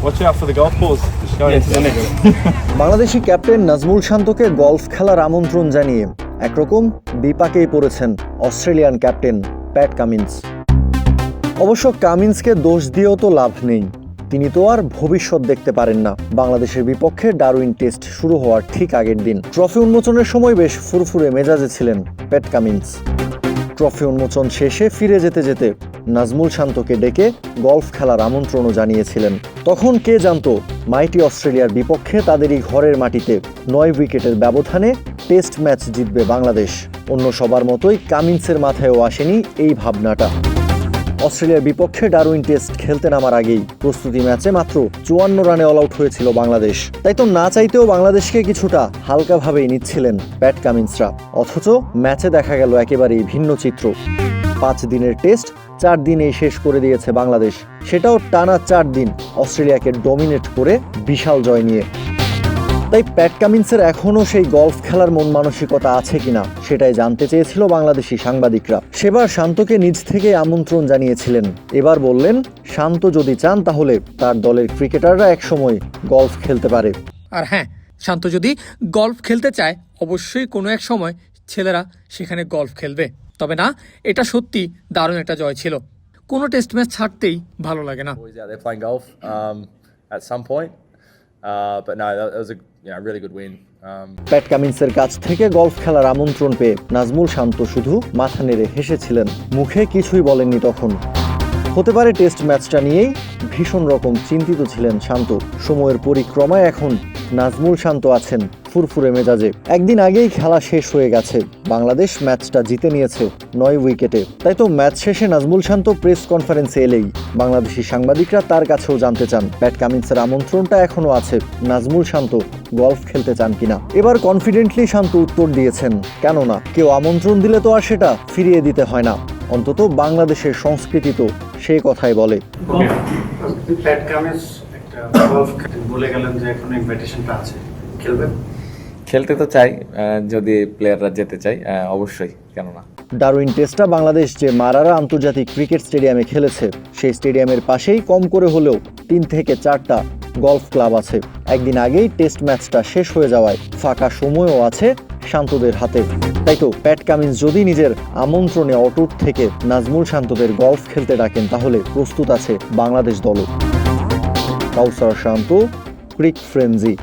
Watch out for the golf balls. Going into the next. Bangladeshi captain Najmul শান্তকে golf খেলার আমন্ত্রণ জানিয়ে একরকম বিপাকেই পড়েছেন অস্ট্রেলিয়ান ক্যাপ্টেন প্যাট কামিন্স। অবশ্য কামিন্সকে দোষ দিয়েও তো লাভ নেই, তিনি তো আর ভবিষ্যৎ দেখতে পারেন না। বাংলাদেশের বিপক্ষে ডারউইন টেস্ট শুরু হওয়ার ঠিক আগের দিন ট্রফি উন্মোচনের সময় বেশ ফুরফুরে মেজাজে ছিলেন প্যাট কামিন্স। ট্রফি উন্মোচন শেষে ফিরে যেতে যেতে নাজমুল শান্তকে ডেকে গলফ খেলার আমন্ত্রণও জানিয়েছিলেন। তখন কে জানতো মাইটি অস্ট্রেলিয়ার বিপক্ষে তাদেরই ঘরের মাটিতে 9 উইকেটের ব্যবধানে টেস্ট ম্যাচ জিতবে বাংলাদেশ। অন্য সবার মতোই কামিন্সের মাথায়ও আসেনি এই ভাবনাটা। অস্ট্রেলিয়ার বিপক্ষে ডারউইন টেস্ট খেলতে নামার আগেই প্রস্তুতি ম্যাচে মাত্র 54 রানে অল আউট হয়েছিল বাংলাদেশ। তাই তো না চাইতেও বাংলাদেশকে কিছুটা হালকাভাবেই নিচ্ছিলেন প্যাট কামিন্সরা। অথচ ম্যাচে দেখা গেল একেবারেই ভিন্ন চিত্র। 5 দিনের টেস্ট 4 দিনেই শেষ করে দিয়েছে বাংলাদেশ, সেটাও টানা 4 দিন অস্ট্রেলিয়াকে ডমিনেট করে বিশাল জয় নিয়ে। তাই প্যাট কামিন্সের এখনও সেই গলফ খেলার মন মানসিকতা আছে কিনা সেটাই জানতে চেয়েছিল বাংলাদেশি সাংবাদিকরা। সেবার শান্তকে নিজ থেকে আমন্ত্রণ জানিয়েছিলেন। এবার বললেন শান্ত যদি চান তাহলে তার দলের ক্রিকেটাররা একসময় গলফ খেলতে পারে। আর হ্যাঁ, শান্ত যদি গলফ খেলতে চায় অবশ্যই কোনো এক সময় ছেলেরা সেখানে গলফ খেলবে। তবে না, এটা সত্যি দারুণ একটা জয় ছিল। কোনো টেস্ট ম্যাচ ছাড়তেই ভালো লাগে না। Boys out there playing golf at some point. But no, that was a really good win. প্যাট কামিন্সের কাছ থেকে গলফ খেলার আমন্ত্রণ পেয়ে নাজমুল শান্ত শুধু মাথা নেড়ে হেসেছিলেন, মুখে কিছুই বলেননি তখন। হতে পারে টেস্ট ম্যাচটা নিয়েই ভীষণ রকম চিন্তিত ছিলেন শান্ত। সময়ের পরিক্রমায় এখন নাজমুল শান্ত আছেন ফুরফুরে মেজাজে। একদিন আগেই খেলা শেষ হয়ে গেছে, বাংলাদেশ ম্যাচটা জিতে নিয়েছে 9 উইকেটে। তাই তো ম্যাচ শেষে নাজমুল শান্ত প্রেস কনফারেন্সে এলেই বাংলাদেশি সাংবাদিকরা তার কাছেও জানতে চান প্যাট কামিন্সের আমন্ত্রণটা এখনো আছে, নাজমুল শান্ত গলফ খেলতে চান কিনা। এবার কনফিডেন্টলি শান্ত উত্তর দিয়েছেন, কেন না, কেউ আমন্ত্রণ দিলে তো আর সেটা ফিরিয়ে দিতে হয় না। অন্তত বাংলাদেশের সংস্কৃতি তো সেই কথাই বলে। প্যাট কামিন্স একটা গলফ বলে গেলেন যে এখন ইনভাইটেশনটা আছে, খেলবেন? খেলতে তো চাই, যদি প্লেয়াররা যেতে চাই অবশ্যই, কেন না। ডারউইন টেস্টটা বাংলাদেশ যে মারারা আন্তর্জাতিক ক্রিকেট স্টেডিয়ামে খেলেছে, সেই স্টেডিয়ামের পাশেই কম করে হলেও 3 থেকে 4টা গলফ ক্লাব আছে। একদিন আগেই টেস্ট ম্যাচটা শেষ হয়ে যাওয়ায় ফাঁকা সময়ও আছে শান্তদের হাতে। তাই তো প্যাট কামিন্স যদি নিজের আমন্ত্রণে অটুট থেকে নাজমুল শান্তদের গলফ খেলতে ডাকেন তাহলে প্রস্তুত আছে বাংলাদেশ দলও। কাউসার শান্ত, ক্রিক ফ্রেঞ্জি।